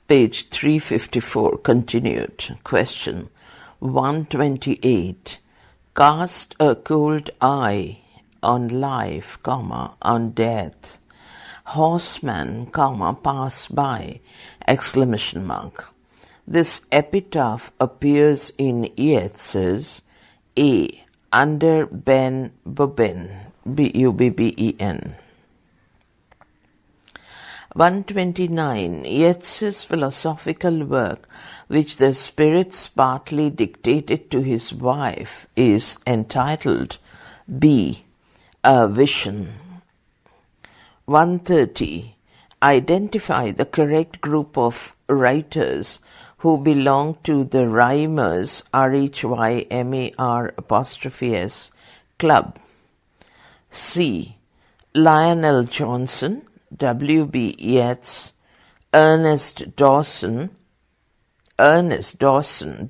Page 354, continued. Question 128. Cast a cold eye on life, on death. Horseman, pass by, ! This epitaph appears in Yeats's A. Under Ben Bubben, Bubben. 129. Yeats's philosophical work, which the spirits partly dictated to his wife, is entitled B. A Vision. 130. Identify the correct group of writers who belong to the Rhymers RHYMER' Club. C. Lionel Johnson, W.B. Yeats, Ernest Dawson, DOWSON.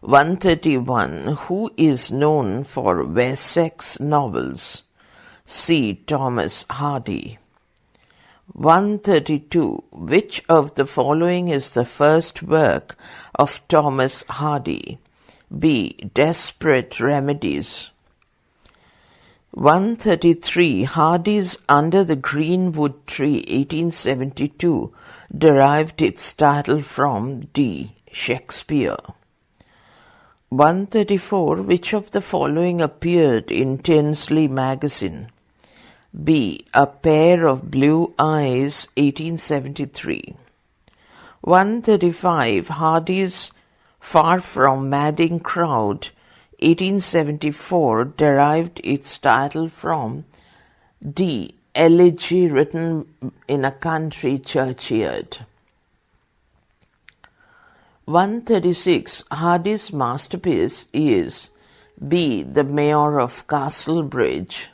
131. Who is known for Wessex novels? C. Thomas Hardy. 132. Which of the following is the first work of Thomas Hardy? B. Desperate Remedies. 133. Hardy's Under the Greenwood Tree, 1872, derived its title from D. Shakespeare. 134. Which of the following appeared in Tinsley magazine? B. A Pair of Blue Eyes, 1873. 135. Hardy's Far From Madding Crowd, 1874, derived its title from D. Elegy written in a country churchyard. 136. Hardy's masterpiece is B. The Mayor of Casterbridge.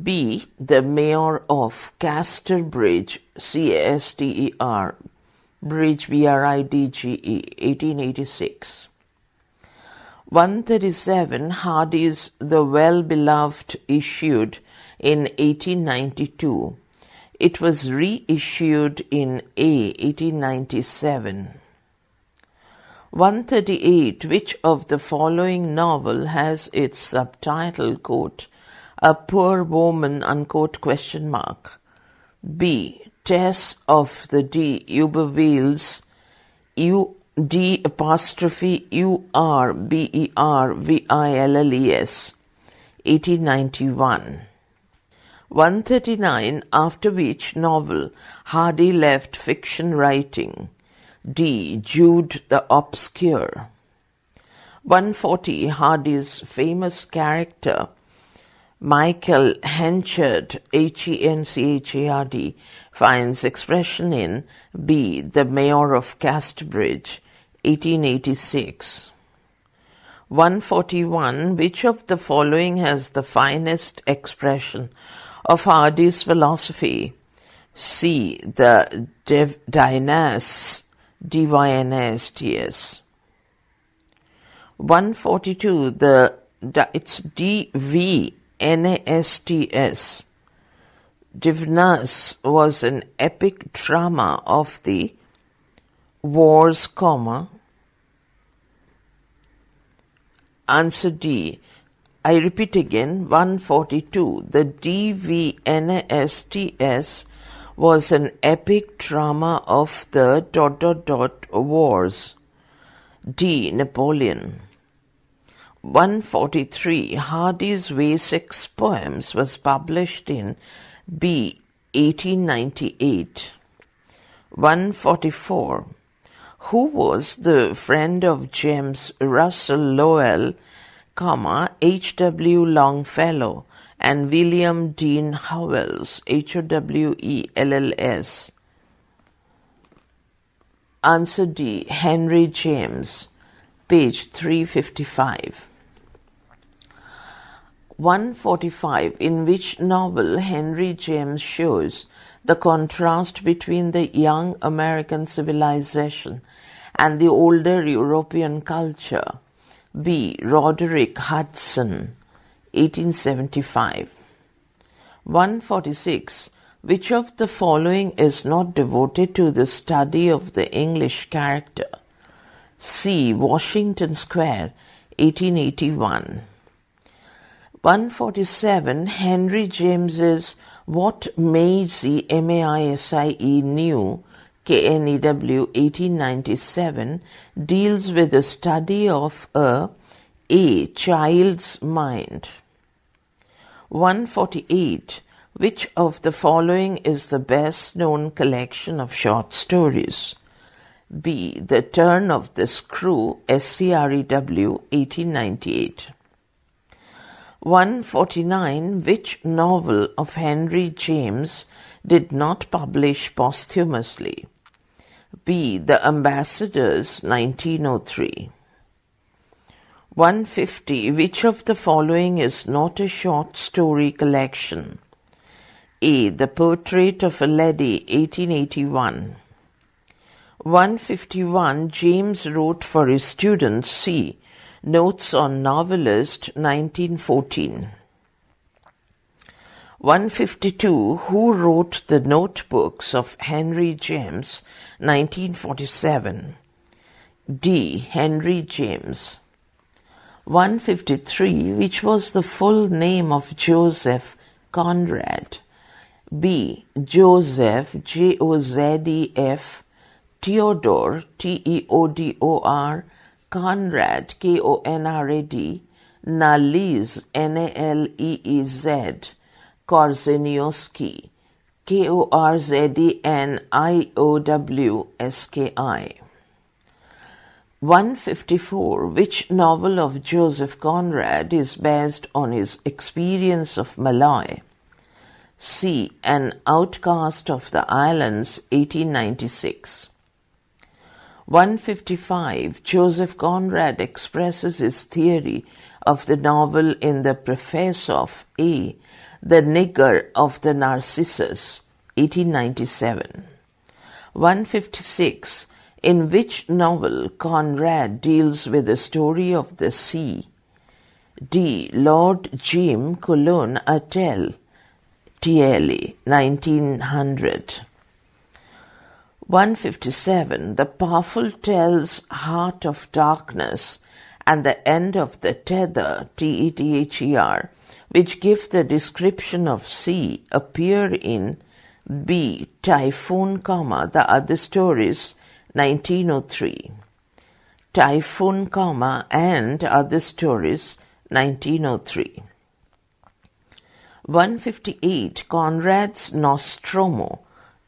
B. The Mayor of Casterbridge, Caster, Bridge, Bridge, 1886. 137. Hardy's The Well-Beloved, issued in 1892. It was reissued in A. 1897. 138. Which of the following novel has its subtitle, quote, A Poor Woman, unquote, ? B. Tess of the D. Ubervilles, D''Urbervilles, 1891. 139. After which novel Hardy left fiction writing? D. Jude the Obscure. 140. Hardy's famous character Michael Henchard, Henchard, finds expression in B. The Mayor of Casterbridge, 1886. 141. Which of the following has the finest expression of Hardy's philosophy? C. The Dynasts, Dynasts. 142. It's DVNASTS. Divnas was an epic drama of the wars, answer D. I repeat again, 142. The DVNASTS was an epic drama of the ... wars. D. Napoleon. 143. Hardy's Wessex Poems was published in B. 1898. 144. Who was the friend of James Russell Lowell, H.W. Longfellow, and William Dean Howells, HOWELLS? Answer D. Henry James. Page 355. 145. In which novel Henry James shows the contrast between the young American civilization and the older European culture? B. Roderick Hudson, 1875. 146. Which of the following is not devoted to the study of the English character? C. Washington Square, 1881. 147. Henry James's What Maisie, M-A-I-S-I-E, Knew, K-N-E-W, 1897, deals with the study of a child's mind. 148. Which of the following is the best known collection of short stories? B. The Turn of the Screw, S-C-R-E-W, 1898. 149. Which novel of Henry James did not publish posthumously? B. The Ambassadors, 1903. 150. Which of the following is not a short story collection? A. The Portrait of a Lady, 1881. 151. James wrote for his students. C. Notes on Novelist, 1914. 152. Who wrote the Notebooks of Henry James, 1947? D. Henry James. 153. Which was the full name of Joseph Conrad? B. Joseph, J-O-Z-E-F, Theodore, T-E-O-D-O-R, Conrad, K-O-N-R-A-D, Naliz, N-A-L-E-E-Z, Korzeniowski, K-O-R-Z-E-N-I-O-W-S-K-I. 154. Which novel of Joseph Conrad is based on his experience of Malloy? C. An Outcast of the Islands, 1896. 155. Joseph Conrad expresses his theory of the novel in the preface of A. The Nigger of the Narcissus, 1897. 156. In which novel Conrad deals with the story of the sea? D. Lord Jim Colon Attell, T.L.E., 1900. 157. The powerful tells Heart of Darkness and the End of the Tether, T-E-T-H-E-R, which give the description of sea, appear in B. Typhoon, The Other Stories, 1903. Typhoon, and Other Stories, 1903. 158. Conrad's Nostromo,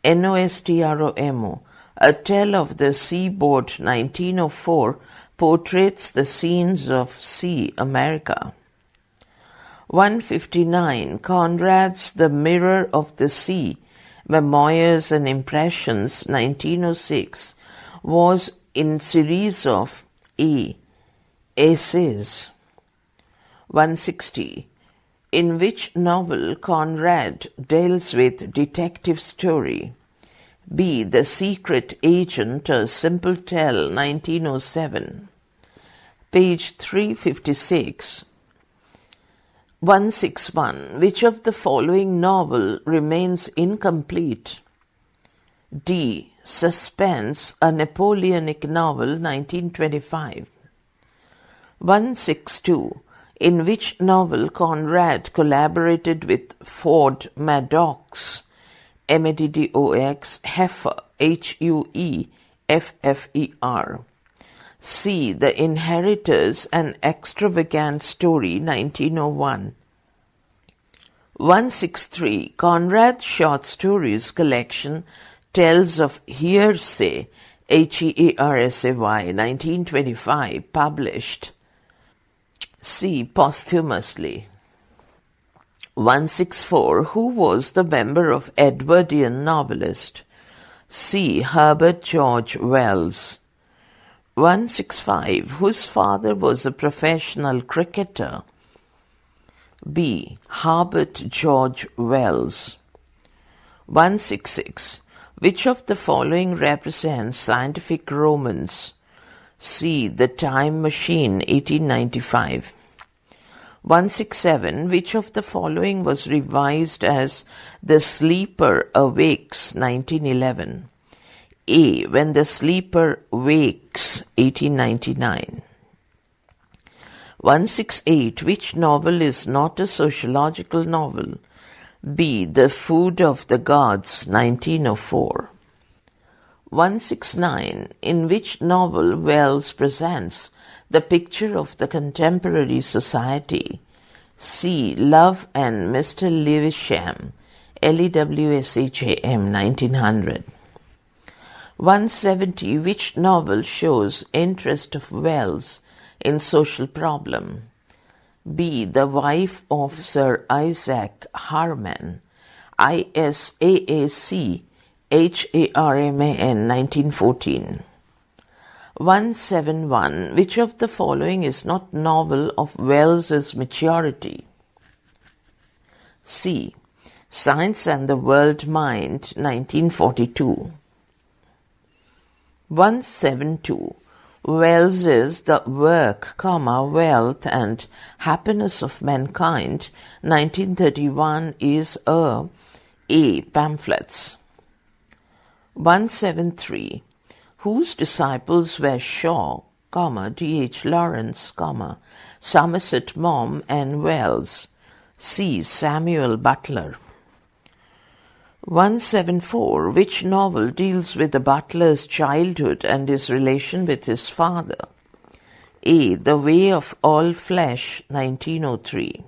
Nostromo, A Tale of the Seaboard, 1904, portraits the scenes of sea America. 159. Conrad's The Mirror of the Sea, Memoirs and Impressions, 1906, was in series of A. Essays. 160. In which novel Conrad deals with detective story? B. The Secret Agent, A Simple Tale, 1907. Page 356. 161. Which of the following novel remains incomplete? D. Suspense, a Napoleonic novel, 1925. 162. In which novel Conrad collaborated with Ford Madox, M-A-D-D-O-X, Heffer, H-U-E-F-F-E-R? C. The Inheritors, An Extravagant Story, 1901. 163. Conrad's short stories collection tells of Hearsay, H-E-A-R-S-A-Y, 1925, published. C. Posthumously. 164. Who was the member of Edwardian novelist? C. Herbert George Wells. 165. Whose father was a professional cricketer? B. Herbert George Wells. 166. Which of the following represents scientific romance? C. The Time Machine, 1895. 167. Which of the following was revised as The Sleeper Awakes, 1911? A. When the Sleeper Wakes, 1899. 168. Which novel is not a sociological novel? B. The Food of the Gods, 1904. 169. In which novel Wells presents the picture of the contemporary society? C. Love and Mr. Lewisham, Lewsham, 1900. 170. Which novel shows interest of Wells in social problem? B. The Wife of Sir Isaac Harman, ISAAC HARMAN, 1914. 171. Which of the following is not novel of Wells's maturity? C. Science and the World Mind, 1942. 172. Wells's The Work, Wealth and Happiness of Mankind, 1931 is A. Pamphlets. 173. Whose disciples were Shaw, D.H. Lawrence, Somerset Maugham and Wells? C. Samuel Butler. 174. Which novel deals with the butler's childhood and his relation with his father? A. The Way of All Flesh, 1903.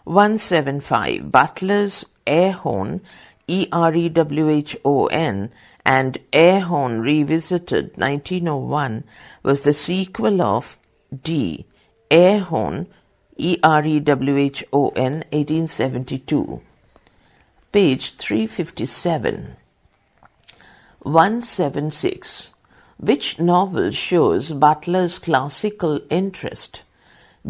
175. Butler's Erewhon, Erewhon, and Erewhon Revisited, 1901, was the sequel of D. Erewhon, Erewhon, 1872. Page 357. 176. Which novel shows Butler's classical interest?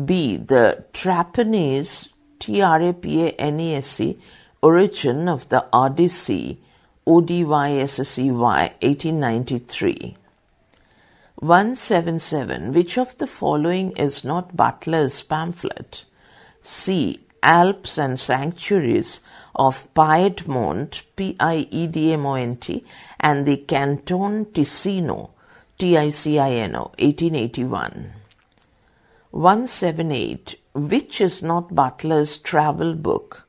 B. The Trapanese, Trapanese, Origin of the Odyssey, Odyssey, 1893. 177. Which of the following is not Butler's pamphlet? C. Alps and Sanctuaries of Piedmont, Piedmont, and the Canton Ticino, Ticino, 1881. 178. Which is not Butler's travel book?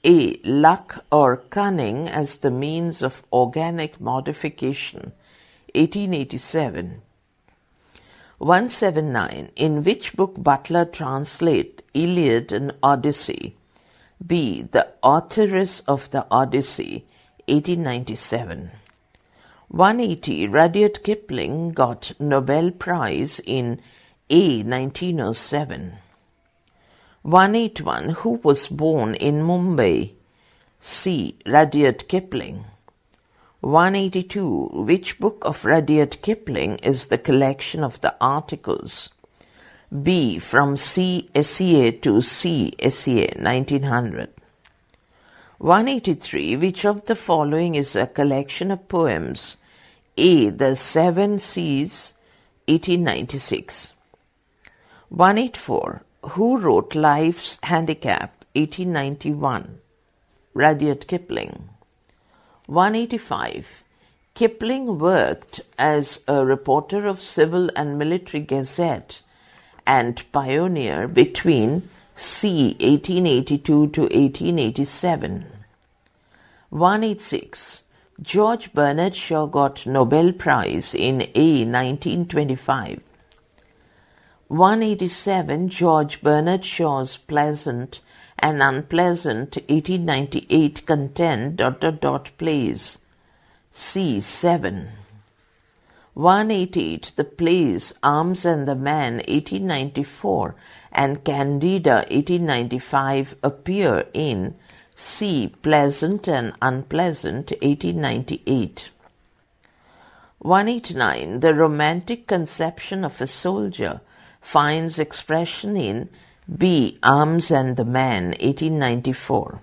A. Luck or Cunning as the Means of Organic Modification, 1887. 179. In which book Butler translate Iliad and Odyssey? B. The Authoress of the Odyssey, 1897. 180. Rudyard Kipling got Nobel Prize in A. 1907. 181. Who was born in Mumbai? C. Rudyard Kipling. 182. Which book of Rudyard Kipling is the collection of the articles? B. From C. SCA to C. SCA, 1900. 183. Which of the following is a collection of poems? A. The Seven Seas, 1896. 184. Who wrote Life's Handicap, 1891? Rudyard Kipling. 185. Kipling worked as a reporter of Civil and Military Gazette and Pioneer between C. 1882 to 1887. 186. George Bernard Shaw got Nobel Prize in A. 1925. 187. George Bernard Shaw's Pleasant and Unpleasant 1898 content ... plays. C. 7. 188. The plays Arms and the Man 1894 and Candida 1895 appear in C. Pleasant and Unpleasant 1898. 189. The romantic conception of a soldier finds expression in B. Arms and the Man, 1894.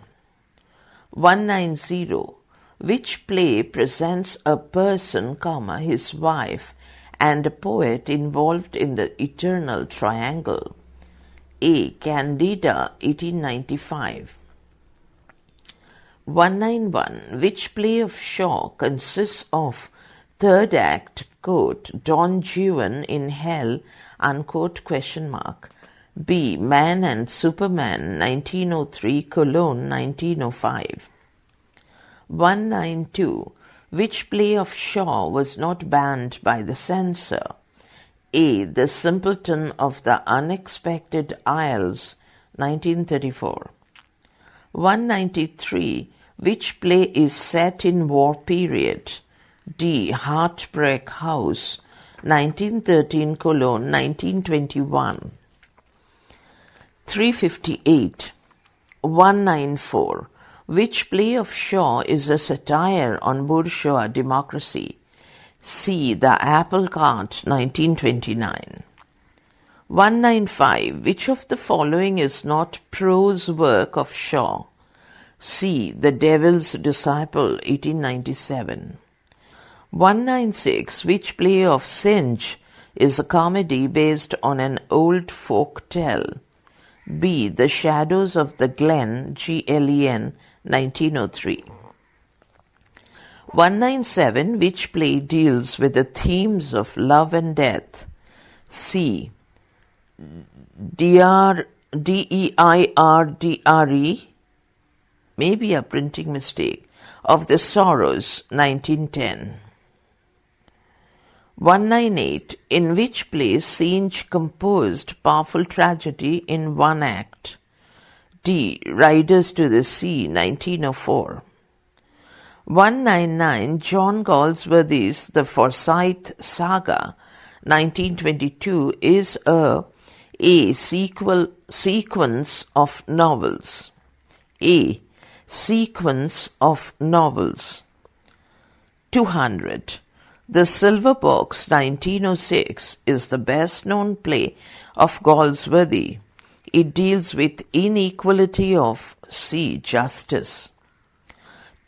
190. Which play presents a person, his wife, and a poet involved in the eternal triangle? A. Candida, 1895. 191. Which play of Shaw consists of third act, quote, Don Juan in Hell, unquote, question mark. B. Man and Superman, 1903, Cologne, 1905. 192. Which play of Shaw was not banned by the censor? A. The Simpleton of the Unexpected Isles, 1934. 193. Which play is set in war period? D. Heartbreak House, 1913, Cologne, 1921. 358. 194. Which play of Shaw is a satire on bourgeois democracy? C. The Apple Cart, 1929. 195. Which of the following is not prose work of Shaw? C. The Devil's Disciple, 1897. 196. Which play of Synge is a comedy based on an old folk tale? B. The Shadows of the Glen, Glen, 1903. 197. Which play deals with the themes of love and death? C. Deire, maybe a printing mistake, of the Sorrows, 1910. 198. In which play Synge composed powerful tragedy in one act? D. Riders to the Sea, 1904. 199. John Galsworthy's The Forsyth Saga, 1922, is a sequence of novels. A. Sequence of novels. 200. The Silver Box, 1906, is the best-known play of Galsworthy. It deals with inequality of justice.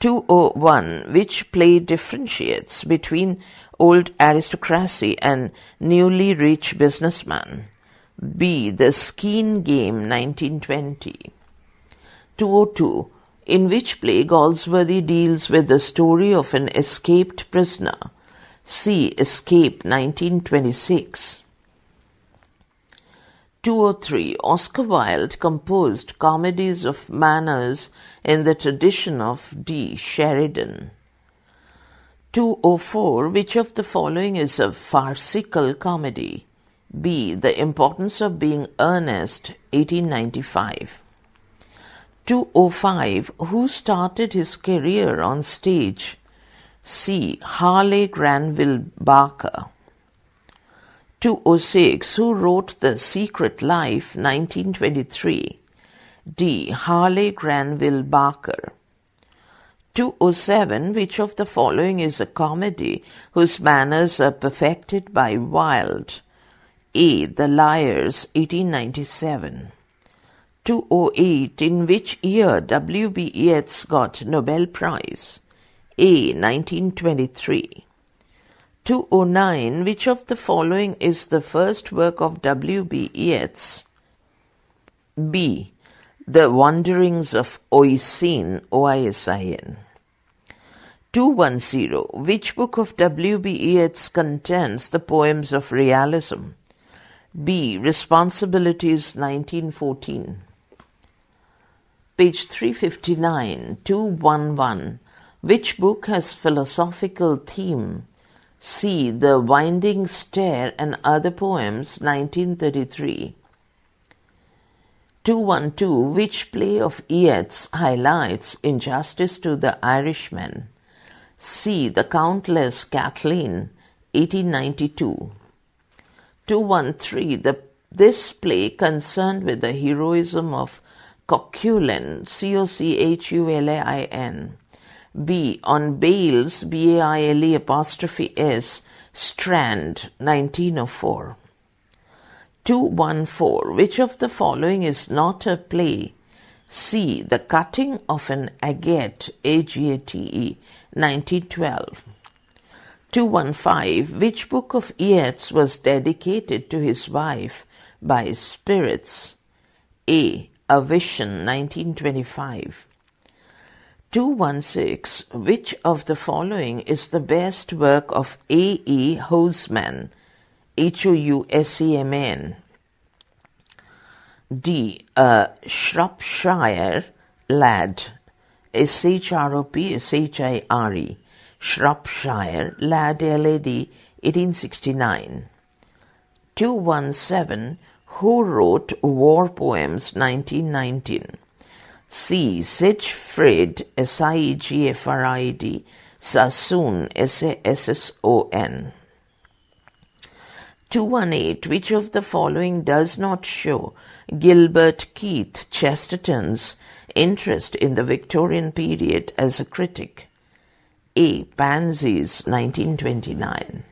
201. Which play differentiates between old aristocracy and newly rich businessman? B. The Skene Game, 1920. 202. In which play Galsworthy deals with the story of an escaped prisoner? C. Escape, 1926. 203. Oscar Wilde composed comedies of manners in the tradition of D. Sheridan. 204. Which of the following is a farcical comedy? B. The Importance of Being Earnest, 1895. 205. Who started his career on stage? C. Harley Granville Barker. 206. Who wrote The Secret Life, 1923? D. Harley Granville Barker. 207. Which of the following is a comedy whose manners are perfected by Wilde? A. The Liars, 1897. 208. In which year W.B. Yeats got Nobel Prize? A. 1923. 209. Which of the following is the first work of W.B. Yeats? B. The Wanderings of Oisin, Oisin. 210. Which book of W.B. Yeats contains the poems of realism? B. Responsibilities, 1914. Page 359, 211. Which book has philosophical theme? C. The Winding Stair and Other Poems, 1933. 212. Which play of Yeats highlights injustice to the Irishman? C. The Countess Kathleen, 1892. 213. This play concerned with the heroism of Coquelin, Cochulin. B. On Bales, Baile', Strand, 1904. 214. Which of the following is not a play? C. The Cutting of an Agate, Agate, 1912. 215. Which book of Yeats was dedicated to his wife by spirits? A Vision, 1925. 216. Which of the following is the best work of A.E. Housman, Housman? D. A Shropshire Lad, Shropshire, Shropshire Lad, L.A.D., 1869. 217. Who wrote War Poems, 1919? C. Siegfried, Siegfried, Sassoon, Sasson. 218. Which of the following does not show Gilbert Keith Chesterton's interest in the Victorian period as a critic? A. Pansies, 1929.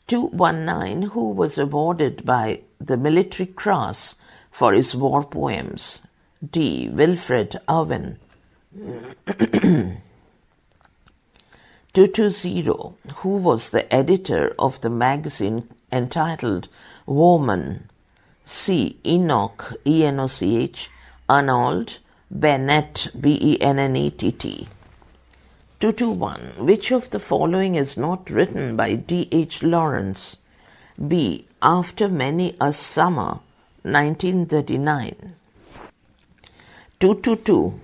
219. Who was awarded by the Military Cross for his war poems? D. Wilfred Owen. 220. Who was the editor of the magazine entitled Woman? C. Enoch, Enoch, Arnold, Bennett, Bennett. 221. Which of the following is not written by D.H. Lawrence? B. After Many a Summer, 1939. 222.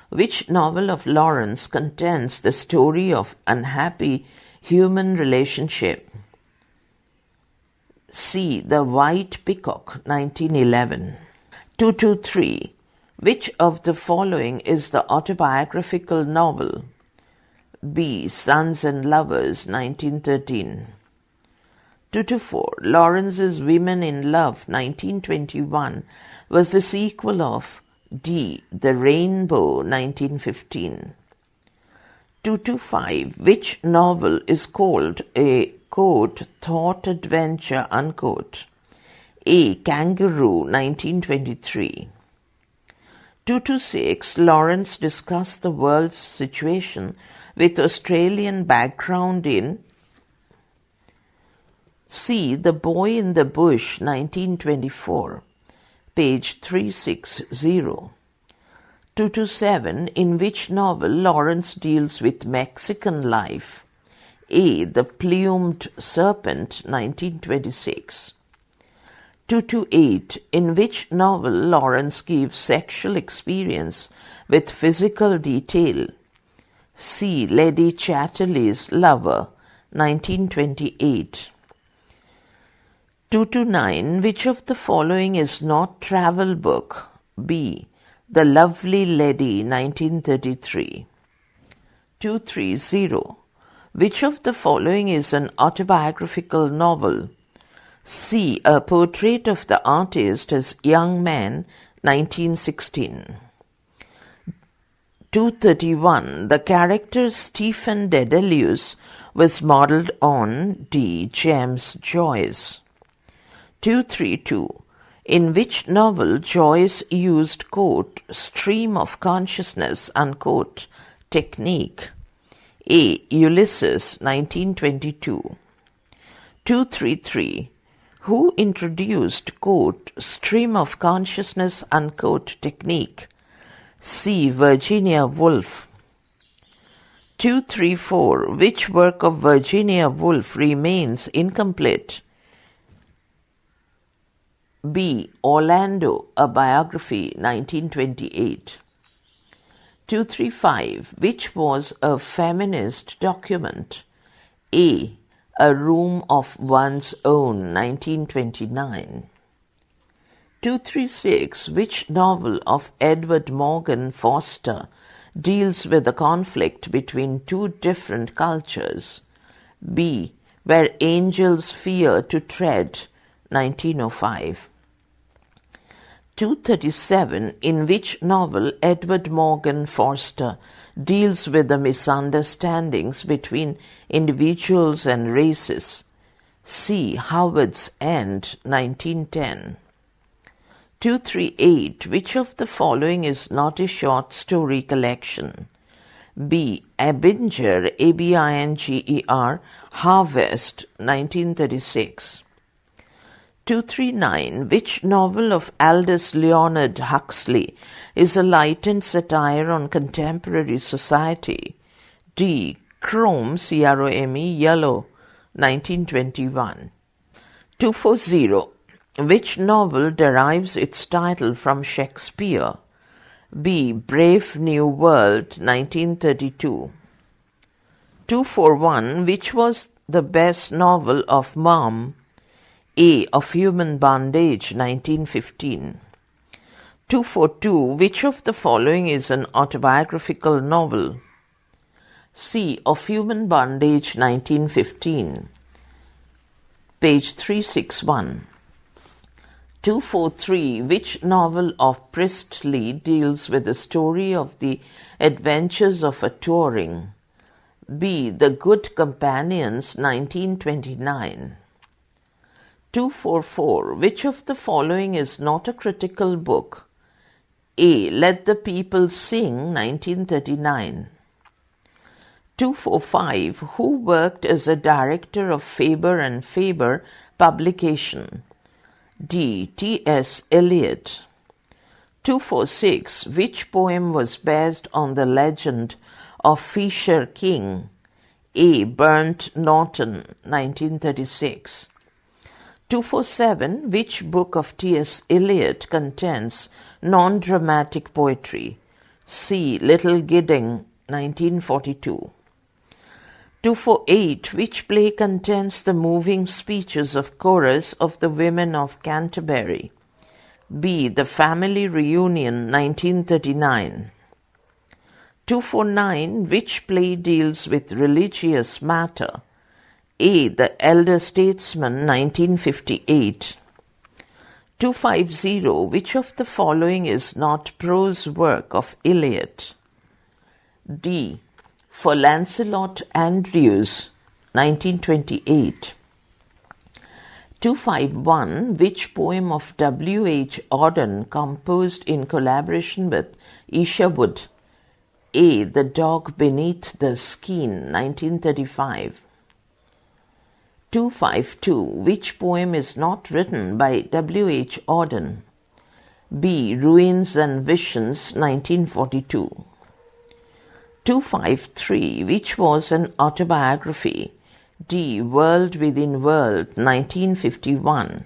Which novel of Lawrence contains the story of unhappy human relationship? C. The White Peacock, 1911. 223. Which of the following is the autobiographical novel? B. Sons and Lovers, 1913. 224. Lawrence's Women in Love, 1921, was the sequel of D. The Rainbow, 1915. 225. Which novel is called a, quote, thought adventure, unquote? A. Kangaroo, 1923. 226. Lawrence discussed the world's situation with Australian background in C. The Boy in the Bush, 1924, page 360. 227. In which novel Lawrence deals with Mexican life? A. The Plumed Serpent, 1926. 228. In which novel Lawrence gives sexual experience with physical detail? C. Lady Chatterley's Lover, 1928. 229. Which of the following is not travel book? B. The Lovely Lady, 1933. 230. Which of the following is an autobiographical novel? C. A Portrait of the Artist as Young Man, 1916. 231. The character Stephen Dedalus was modelled on D. James Joyce. 232. In which novel Joyce used, quote, stream of consciousness, unquote, technique? A. Ulysses, 1922. 233. Who introduced, quote, stream of consciousness, unquote, technique? C. Virginia Woolf. 234. Which work of Virginia Woolf remains incomplete? B. Orlando, a Biography, 1928. 235. Which was a feminist document? A. A Room of One's Own, 1929. 236. Which novel of Edward Morgan Foster deals with the conflict between two different cultures? B. Where Angels Fear to Tread, 1905. 237. In which novel Edward Morgan Foster deals with the misunderstandings between individuals and races? C. Howard's End, 1910. 238. Which of the following is not a short story collection? B. Abinger, Abinger, Harvest, 1936. 239. Which novel of Aldous Leonard Huxley is a lightened satire on contemporary society? D. Chrome, C-R-O-M-E, Yellow, 1921. 240. Which novel derives its title from Shakespeare? B. Brave New World, 1932. 241. Which was the best novel of Mom? A. Of Human Bondage, 1915. 242. Which of the following is an autobiographical novel? C. Of Human Bondage, 1915. Page 361. 243. Which novel of Priestley deals with the story of the adventures of a touring? B. The Good Companions, 1929. 244. Which of the following is not a critical book? A. Let the People Sing, 1939. 245. Who worked as a director of Faber and Faber publication? D. T.S. Eliot. 246. Which poem was based on the legend of Fisher King? A. Burnt Norton, 1936. 247. Which book of T.S. Eliot contains non-dramatic poetry? C. Little Gidding, 1942. 248. Which play contains the moving speeches of chorus of the women of Canterbury? B. The Family Reunion, 1939. 249. Which play deals with religious matter? A. The Elder Statesman, 1958. 250. Which of the following is not prose work of Eliot? D. For Lancelot Andrews, 1928. 251. Which poem of W. H. Auden composed in collaboration with Isherwood? A. The Dog Beneath the Skin, 1935. 252. Which poem is not written by W. H. Auden? B. Ruins and Visions, 1942. 253. Which was an autobiography? D. World Within World, 1951.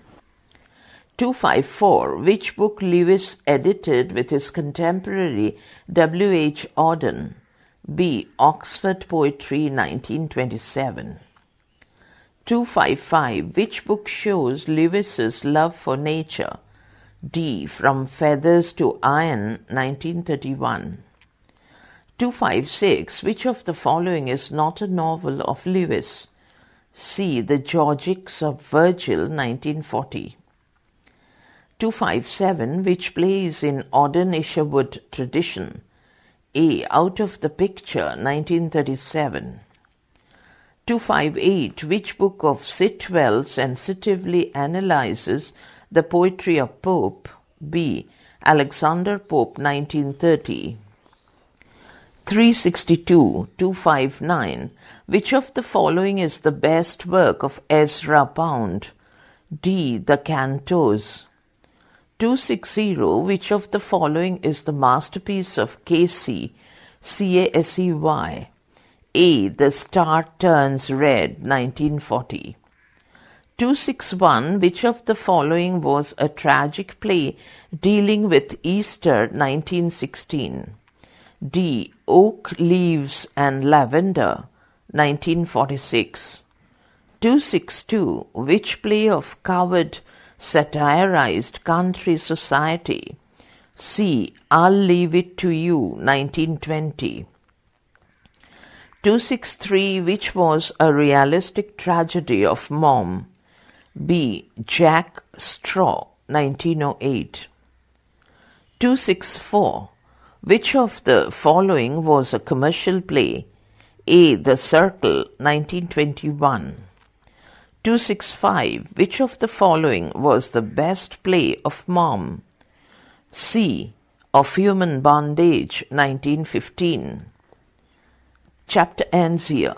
254. Which book Lewis edited with his contemporary W. H. Auden? B. Oxford Poetry, 1927. 255. Which book shows Lewis's love for nature? D. From Feathers to Iron, 1931. 256. Which of the following is not a novel of Lewis? C. The Georgics of Virgil, 1940. 257. Which play is in Auden-Isherwood tradition? A. Out of the Picture, 1937. 258. Which book of Sitwell sensitively analyzes the poetry of Pope? B. Alexander Pope, 1930. 362. 259. Which of the following is the best work of Ezra Pound? D. The Cantos. 260. Which of the following is the masterpiece of Casey, C-A-S-E-Y? A. The Star Turns Red, 1940. 261. Which of the following was a tragic play dealing with Easter, 1916? D. Oak Leaves and Lavender, 1946. 262. Which play of Coward satirized country society? C. I'll Leave It to You, 1920. 263. Which was a realistic tragedy of Mom? B. Jack Straw, 1908. 264. Which of the following was a commercial play? A. The Circle, 1921. 265. Which of the following was the best play of Mom? C. Of Human Bondage, 1915. Chapter ends here.